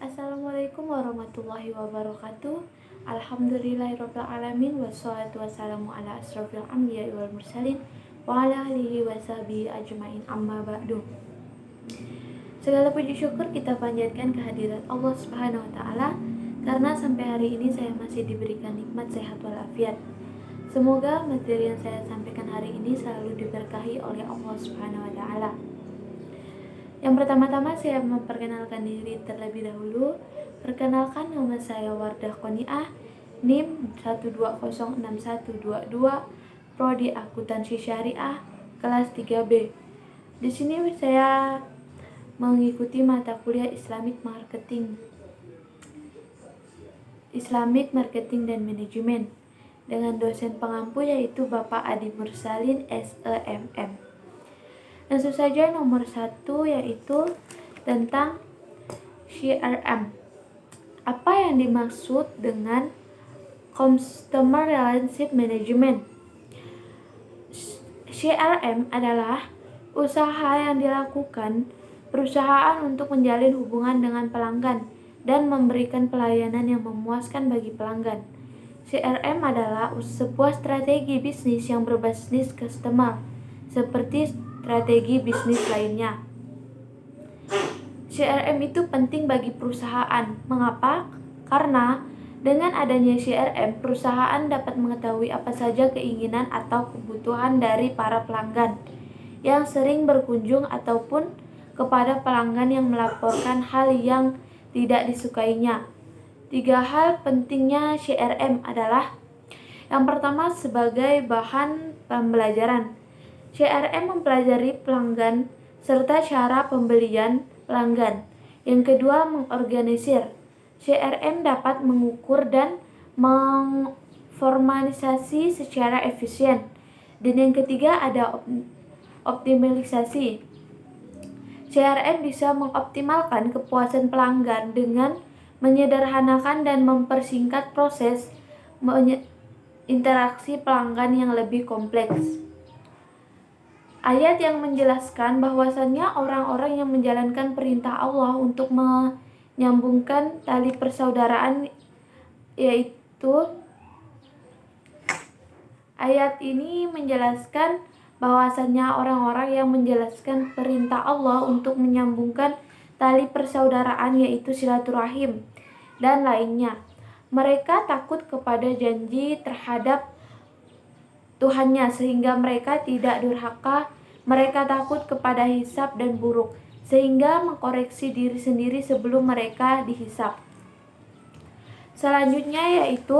Assalamualaikum warahmatullahi wabarakatuh. Alhamdulillahirabbil alamin wassalatu wassalamu ala asrofil anbiya'i wal mursalin wa ala alihi washabihi ajmain amma ba'du. Segala puji syukur kita panjatkan kehadirat Allah Subhanahu wa taala karena sampai hari ini saya masih diberikan nikmat sehat walafiat. Semoga materi yang saya sampaikan hari ini selalu diberkahi oleh Allah Subhanahu wa taala. Yang pertama-tama saya memperkenalkan diri terlebih dahulu. Perkenalkan, nama saya Wardah Qoniah, NIM 1206122, Prodi Akuntansi Syariah, kelas 3B. Di sini saya mengikuti mata kuliah Islamic Marketing dan Manajemen dengan dosen pengampu yaitu Bapak Adi Mursalin SEMM. Langsung saja nomor 1 yaitu tentang CRM. Apa yang dimaksud dengan Customer Relationship Management? CRM adalah usaha yang dilakukan perusahaan untuk menjalin hubungan dengan pelanggan dan memberikan pelayanan yang memuaskan bagi pelanggan. CRM adalah sebuah strategi bisnis yang berbasis customer, seperti strategi bisnis lainnya. CRM itu penting bagi perusahaan. Mengapa? Karena dengan adanya CRM, perusahaan dapat mengetahui apa saja keinginan atau kebutuhan dari para pelanggan yang sering berkunjung ataupun kepada pelanggan yang melaporkan hal yang tidak disukainya. 3 hal pentingnya CRM adalah: yang pertama, sebagai bahan pembelajaran. CRM mempelajari pelanggan serta cara pembelian pelanggan. Yang kedua, mengorganisir. CRM dapat mengukur dan mengformalisasi secara efisien. Dan yang ketiga ada optimalisasi. CRM bisa mengoptimalkan kepuasan pelanggan dengan menyederhanakan dan mempersingkat proses interaksi pelanggan yang lebih kompleks. Ayat yang menjelaskan bahwasannya orang-orang yang menjalankan perintah Allah untuk menyambungkan tali persaudaraan, yaitu ayat ini menjelaskan bahwasannya orang-orang yang menjalankan perintah Allah untuk menyambungkan tali persaudaraan, yaitu silaturahim dan lainnya. Mereka takut kepada janji terhadap Tuhannya sehingga mereka tidak durhaka. Mereka takut kepada hisab dan buruk sehingga mengkoreksi diri sendiri sebelum mereka dihisab. Selanjutnya yaitu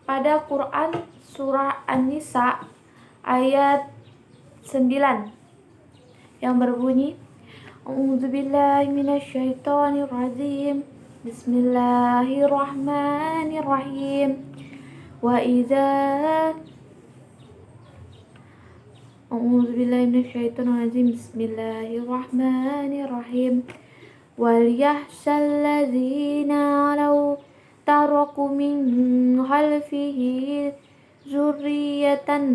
pada Quran surah An-Nisa ayat 9 yang berbunyi, A'udzubillahi minasyaitonirrajim. Bismillahirrahmanirrahim. Bismillahirrahmanirrahim. Walyakhshal ladzina law taraku min khalfihi dzurriyyatan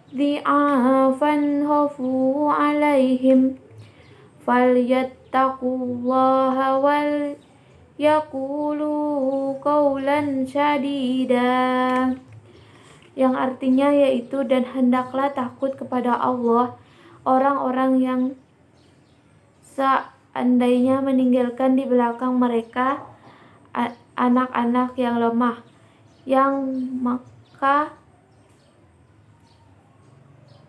dhi'afan khafu 'alaihim falyattaqullaha wal yaqulu qawlan syadida, yang artinya yaitu, dan hendaklah takut kepada Allah orang-orang yang seandainya meninggalkan di belakang mereka anak-anak yang lemah, yang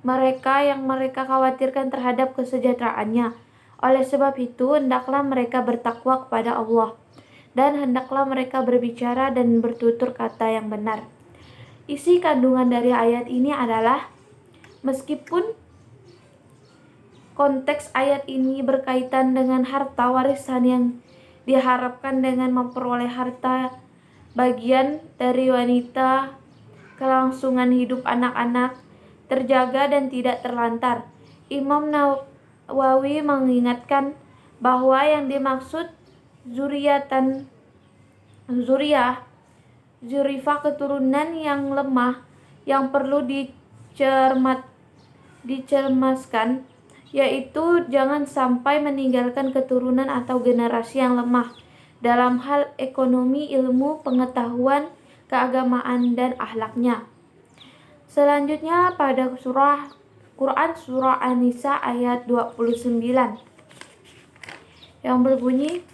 mereka khawatirkan terhadap kesejahteraannya. Oleh sebab itu, hendaklah mereka bertakwa kepada Allah dan hendaklah mereka berbicara dan bertutur kata yang benar. Isi kandungan dari ayat ini adalah, meskipun konteks ayat ini berkaitan dengan harta warisan yang diharapkan dengan memperoleh harta bagian dari wanita, kelangsungan hidup anak-anak terjaga dan tidak terlantar, Imam Nawawi mengingatkan bahwa yang dimaksud zuriyah keturunan yang lemah yang perlu dicermaskan, yaitu jangan sampai meninggalkan keturunan atau generasi yang lemah dalam hal ekonomi, ilmu, pengetahuan, keagamaan, dan akhlaknya. Selanjutnya pada Quran surah An-Nisa ayat 29 yang berbunyi,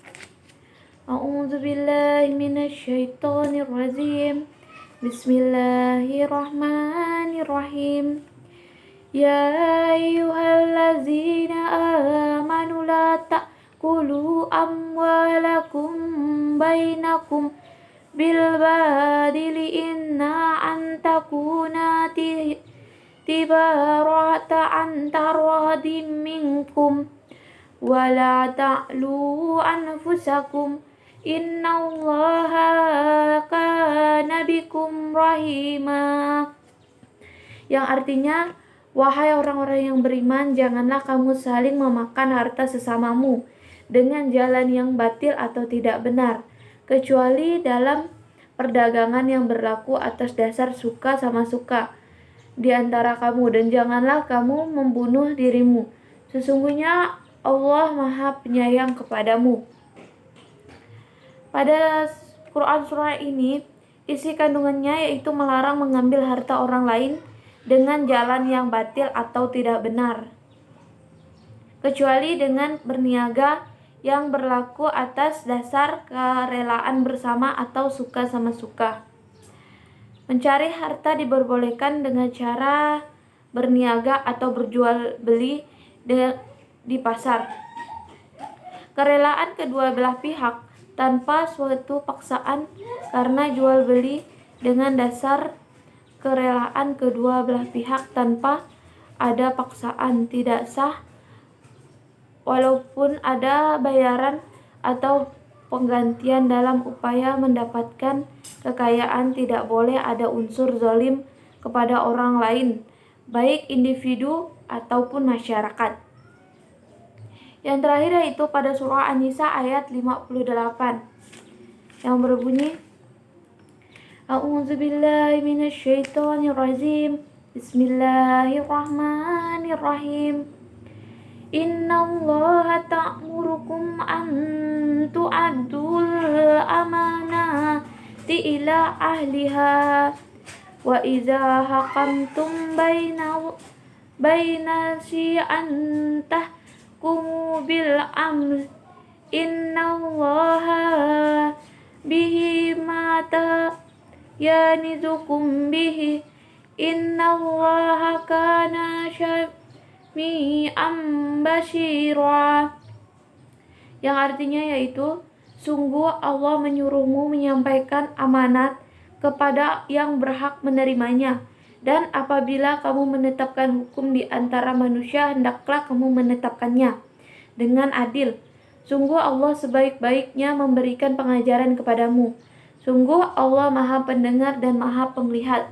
A'udzubillahi minasyaitonirrajim. Bismillahirrahmanirrahim. Ya ayyuhallazina amanu la ta'kulu amwalakum bainakum bil badili inna an takuna tibarata an taradim minkum wa la ta'lu anfusakum innallaha kana bikum rahima. Yang artinya, wahai orang-orang yang beriman, janganlah kamu saling memakan harta sesamamu dengan jalan yang batil atau tidak benar, kecuali dalam perdagangan yang berlaku atas dasar suka sama suka di antara kamu, dan janganlah kamu membunuh dirimu. Sesungguhnya Allah Maha Penyayang kepadamu. Pada Quran surah ini, isi kandungannya yaitu melarang mengambil harta orang lain dengan jalan yang batil atau tidak benar, kecuali dengan berniaga yang berlaku atas dasar kerelaan bersama atau suka sama suka. Mencari harta diperbolehkan dengan cara berniaga atau berjual beli di pasar. Kerelaan kedua belah pihak tanpa suatu paksaan karena jual beli dengan dasar kerelaan kedua belah pihak tanpa ada paksaan tidak sah, walaupun ada bayaran atau penggantian dalam upaya mendapatkan kekayaan. Tidak boleh ada unsur zalim kepada orang lain, baik individu ataupun masyarakat. Yang terakhir yaitu pada surah An-Nisa ayat 58 yang berbunyi, A'udzubillahi minasyaitonirrajim. Bismillahirrahmanirrahim. Innallaha ta'murukum an tu'addul amanati ila ahliha wa idza hakamtum baina syi'an tahkumu bil amr innallaha bihi mata yanizukum bihi innallaha kana syami'an basyira. Yang artinya yaitu, sungguh Allah menyuruhmu menyampaikan amanat kepada yang berhak menerimanya, dan apabila kamu menetapkan hukum di antara manusia, hendaklah kamu menetapkannya dengan adil. Sungguh Allah sebaik-baiknya memberikan pengajaran kepadamu. Sungguh Allah Maha Pendengar dan Maha Pemelihat.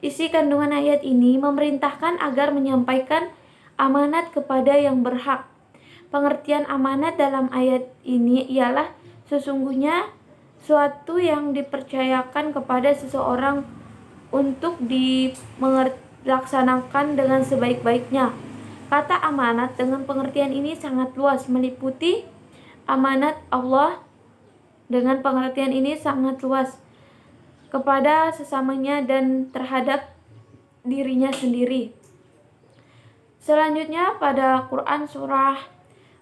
Isi kandungan ayat ini memerintahkan agar menyampaikan amanat kepada yang berhak. Pengertian amanat dalam ayat ini ialah sesungguhnya suatu yang dipercayakan kepada seseorang untuk dilaksanakan dengan sebaik-baiknya. Kata amanat dengan pengertian ini sangat luas, meliputi amanat Allah dengan pengertian ini sangat luas kepada sesamanya dan terhadap dirinya sendiri. Selanjutnya pada Quran surah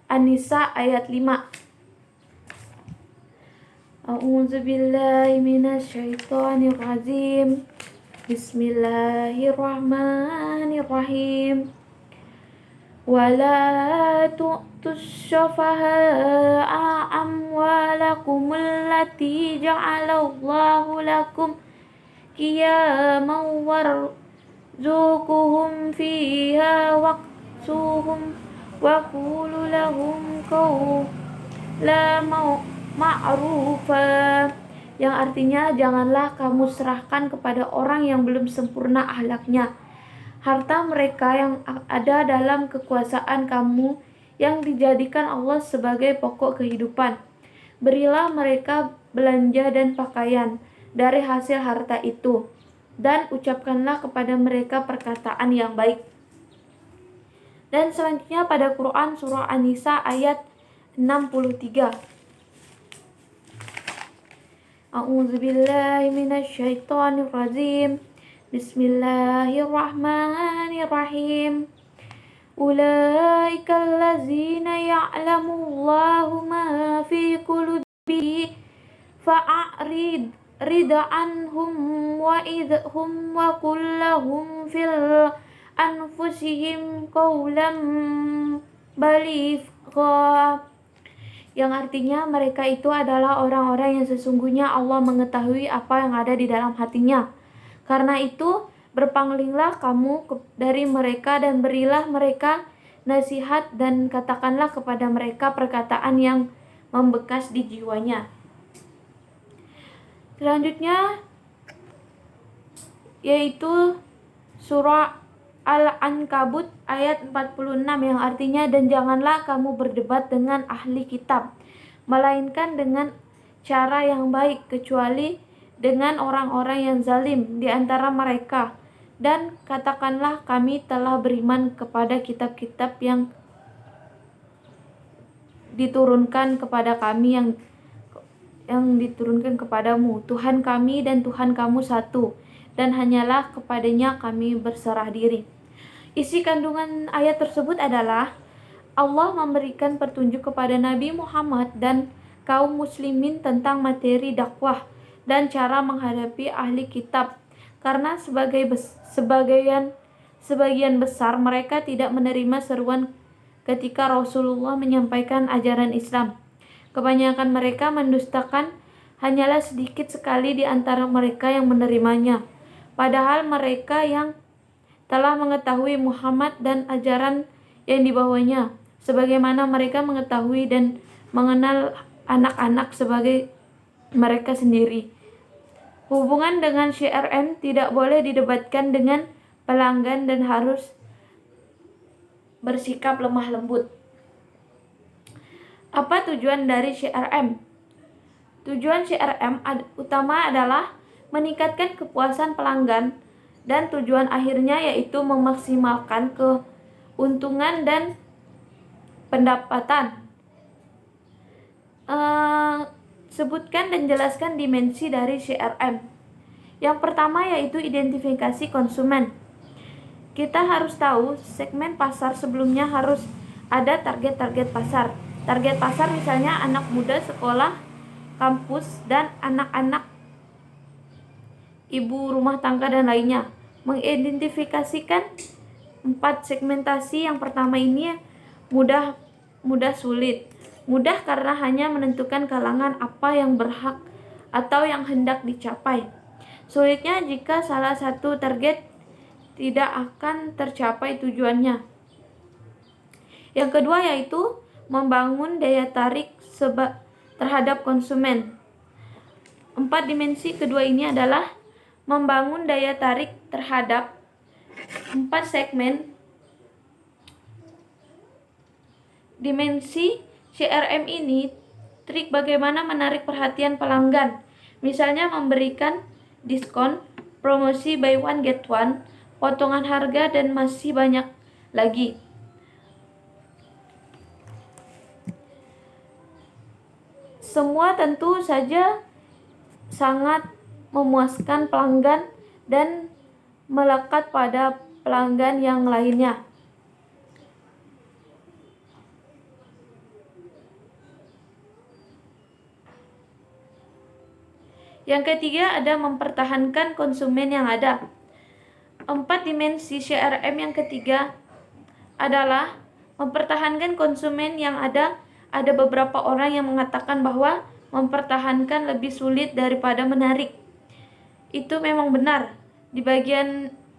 An-Nisa ayat 5. A'udzubillahi minasyaitonirrajim. Bismillahirrahmanirrahim. Wala tu'tus syufaha'a amwalakum allati ja'alallahu lakum qiyaman warzuquhum fiha waqsuhum wa qulu lahum qawlan ma'rufa. Yang artinya, janganlah kamu serahkan kepada orang yang belum sempurna akhlaknya harta mereka yang ada dalam kekuasaan kamu yang dijadikan Allah sebagai pokok kehidupan. Berilah mereka belanja dan pakaian dari hasil harta itu, dan ucapkanlah kepada mereka perkataan yang baik. Dan selanjutnya pada Quran surah An-Nisa ayat 63. A'udzubillahi minasyaitonirrajim. Bismillahirrahmanirrahim. Ulaika allazina ya'lamullahu ma fi qulubi fa'rid anhum wa idhum wa kullahum fil anfusihim qawlan baligha, yang artinya mereka itu adalah orang-orang yang sesungguhnya Allah mengetahui apa yang ada di dalam hatinya. Karena itu berpalinglah kamu dari mereka dan berilah mereka nasihat dan katakanlah kepada mereka perkataan yang membekas di jiwanya. Selanjutnya yaitu surah Al-Ankabut ayat 46 yang artinya, dan janganlah kamu berdebat dengan ahli kitab melainkan dengan cara yang baik kecuali dengan orang-orang yang zalim di antara mereka, dan katakanlah kami telah beriman kepada kitab-kitab yang diturunkan kepada kami, yang diturunkan kepadamu. Tuhan kami dan Tuhan kamu satu, dan hanyalah kepadanya kami berserah diri. Isi kandungan ayat tersebut adalah Allah memberikan petunjuk kepada Nabi Muhammad dan kaum muslimin tentang materi dakwah dan cara menghadapi ahli kitab, karena sebagian besar mereka tidak menerima seruan ketika Rasulullah menyampaikan ajaran Islam. Kebanyakan mereka mendustakan, hanyalah sedikit sekali di antara mereka yang menerimanya. Padahal mereka yang telah mengetahui Muhammad dan ajaran yang dibawanya, sebagaimana mereka mengetahui dan mengenal anak-anak sebagai mereka sendiri. Hubungan dengan CRM tidak boleh didebatkan dengan pelanggan dan harus bersikap lemah lembut. Apa tujuan dari CRM? Tujuan CRM utama adalah meningkatkan kepuasan pelanggan, dan tujuan akhirnya yaitu memaksimalkan keuntungan dan pendapatan. Sebutkan dan jelaskan dimensi dari CRM. Yang pertama yaitu identifikasi konsumen. Kita harus tahu segmen pasar, sebelumnya harus ada target pasar. Target pasar misalnya anak muda sekolah, kampus, dan anak-anak ibu rumah tangga dan lainnya. Mengidentifikasikan 4 segmentasi yang pertama ini mudah sulit. Mudah karena hanya menentukan kalangan apa yang berhak atau yang hendak dicapai. Sulitnya jika salah satu target tidak akan tercapai tujuannya. Yang kedua yaitu membangun daya tarik terhadap konsumen. 4 dimensi kedua ini adalah membangun daya tarik terhadap 4 segmen. Dimensi CRM ini trik bagaimana menarik perhatian pelanggan, misalnya memberikan diskon, promosi buy one get one, potongan harga, dan masih banyak lagi. Semua tentu saja sangat memuaskan pelanggan dan melekat pada pelanggan yang lainnya. Yang ketiga ada mempertahankan konsumen yang ada. 4 dimensi CRM yang ketiga adalah mempertahankan konsumen yang ada. Ada beberapa orang yang mengatakan bahwa mempertahankan lebih sulit daripada menarik. Itu memang benar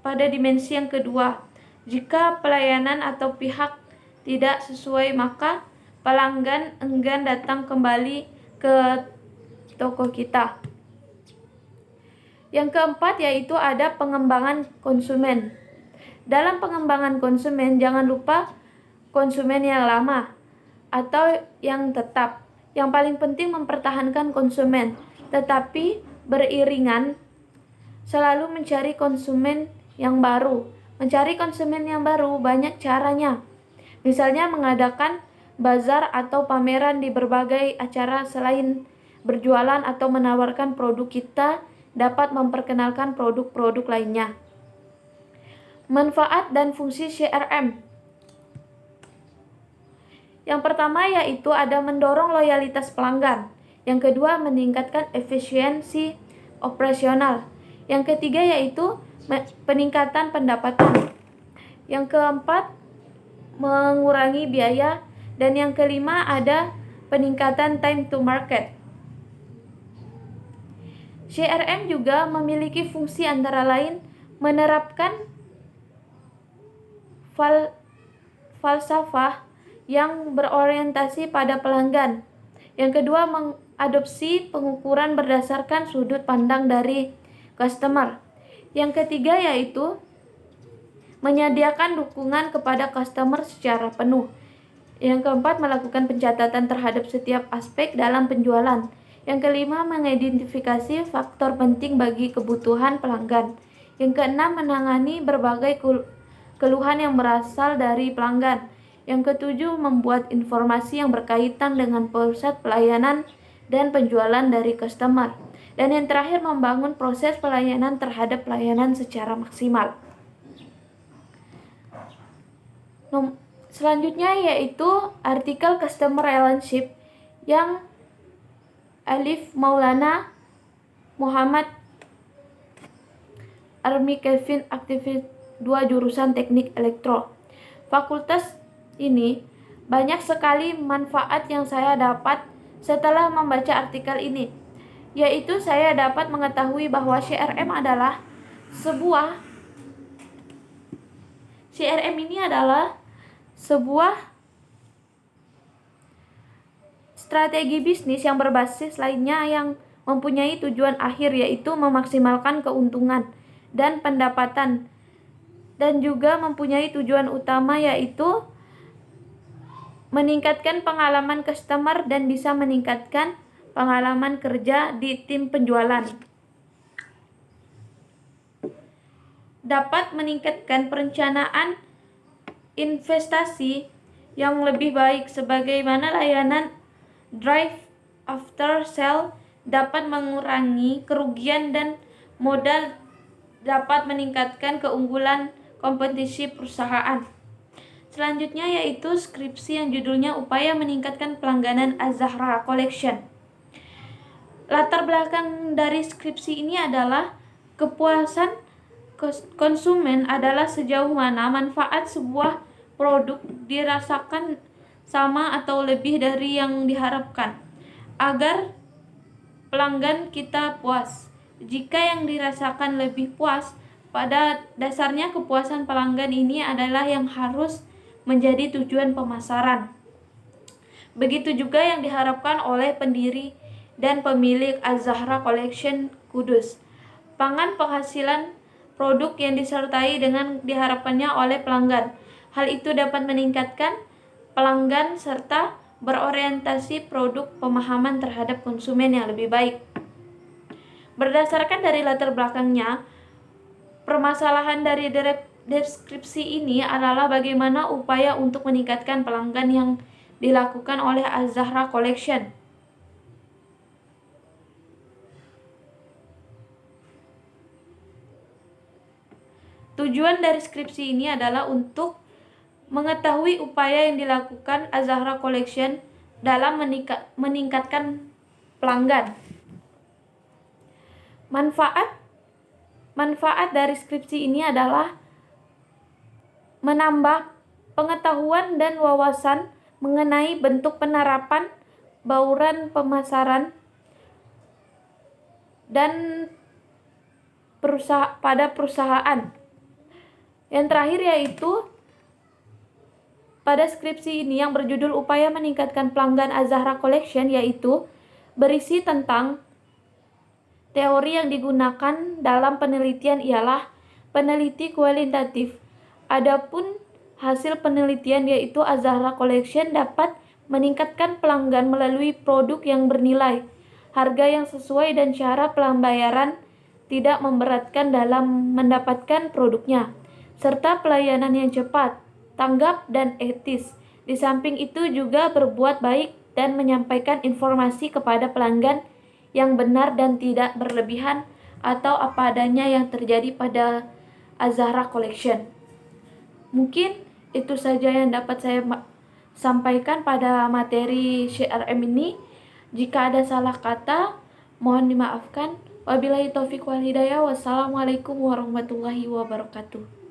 pada dimensi yang kedua. Jika pelayanan atau pihak tidak sesuai, maka pelanggan enggan datang kembali ke toko kita. Yang keempat yaitu ada pengembangan konsumen. Dalam pengembangan konsumen, jangan lupa konsumen yang lama atau yang tetap. Yang paling penting mempertahankan konsumen, tetapi beriringan selalu mencari konsumen yang baru. Mencari konsumen yang baru banyak caranya. Misalnya mengadakan bazar atau pameran di berbagai acara. Selain berjualan atau menawarkan produk, kita dapat memperkenalkan produk-produk lainnya. Manfaat dan fungsi CRM. Yang pertama yaitu ada mendorong loyalitas pelanggan. Yang kedua, meningkatkan efisiensi operasional. Yang ketiga yaitu peningkatan pendapatan. Yang keempat, mengurangi biaya. Dan yang kelima ada peningkatan time to market. CRM juga memiliki fungsi antara lain menerapkan falsafah yang berorientasi pada pelanggan. Yang kedua, mengadopsi pengukuran berdasarkan sudut pandang dari customer. Yang ketiga yaitu menyediakan dukungan kepada customer secara penuh. Yang keempat, melakukan pencatatan terhadap setiap aspek dalam penjualan. Yang kelima, mengidentifikasi faktor penting bagi kebutuhan pelanggan. Yang keenam, menangani berbagai keluhan yang berasal dari pelanggan. Yang ketujuh, membuat informasi yang berkaitan dengan pusat pelayanan dan penjualan dari customer. Dan yang terakhir, membangun proses pelayanan terhadap pelayanan secara maksimal. Selanjutnya yaitu artikel Customer Relationship yang Alif Maulana Muhammad Army Kevin aktivis 2 jurusan Teknik Elektro. Fakultas ini banyak sekali manfaat yang saya dapat setelah membaca artikel ini, yaitu saya dapat mengetahui bahwa CRM ini adalah sebuah strategi bisnis yang berbasis lainnya yang mempunyai tujuan akhir, yaitu memaksimalkan keuntungan dan pendapatan, dan juga mempunyai tujuan utama yaitu meningkatkan pengalaman customer dan bisa meningkatkan pengalaman kerja di tim penjualan. Dapat meningkatkan perencanaan investasi yang lebih baik, sebagaimana layanan drive after sale dapat mengurangi kerugian dan modal, dapat meningkatkan keunggulan kompetisi perusahaan. Selanjutnya yaitu skripsi yang judulnya Upaya Meningkatkan Pelangganan Az-Zahra Collection. Latar belakang dari skripsi ini adalah kepuasan konsumen adalah sejauh mana manfaat sebuah produk dirasakan sama atau lebih dari yang diharapkan agar pelanggan kita puas. Jika yang dirasakan lebih puas, pada dasarnya kepuasan pelanggan ini adalah yang harus menjadi tujuan pemasaran. Begitu juga yang diharapkan oleh pendiri dan pemilik Az-Zahra Collection Kudus. Pangan penghasilan produk yang disertai dengan diharapkannya oleh pelanggan. Hal itu dapat meningkatkan pelanggan serta berorientasi produk pemahaman terhadap konsumen yang lebih baik. Berdasarkan dari latar belakangnya, permasalahan dari deskripsi ini adalah bagaimana upaya untuk meningkatkan pelanggan yang dilakukan oleh Az-Zahra Collection. Tujuan dari skripsi ini adalah untuk mengetahui upaya yang dilakukan Az-Zahra Collection dalam meningkatkan pelanggan. Manfaat dari skripsi ini adalah menambah pengetahuan dan wawasan mengenai bentuk penerapan bauran pemasaran dan pada perusahaan. Yang terakhir yaitu pada skripsi ini yang berjudul Upaya Meningkatkan Pelanggan Az-Zahra Collection, yaitu berisi tentang teori yang digunakan dalam penelitian ialah peneliti kualitatif. Adapun hasil penelitian yaitu Az-Zahra Collection dapat meningkatkan pelanggan melalui produk yang bernilai, harga yang sesuai, dan cara pembayaran tidak memberatkan dalam mendapatkan produknya, serta pelayanan yang cepat. tanggap, dan etis. Di samping itu juga berbuat baik dan menyampaikan informasi kepada pelanggan yang benar dan tidak berlebihan atau apa adanya yang terjadi pada Azahra Collection. Mungkin itu saja yang dapat saya sampaikan pada materi CRM ini. Jika ada salah kata, mohon dimaafkan. Wabillahi taufiq wal hidayah. Wassalamualaikum warahmatullahi wabarakatuh.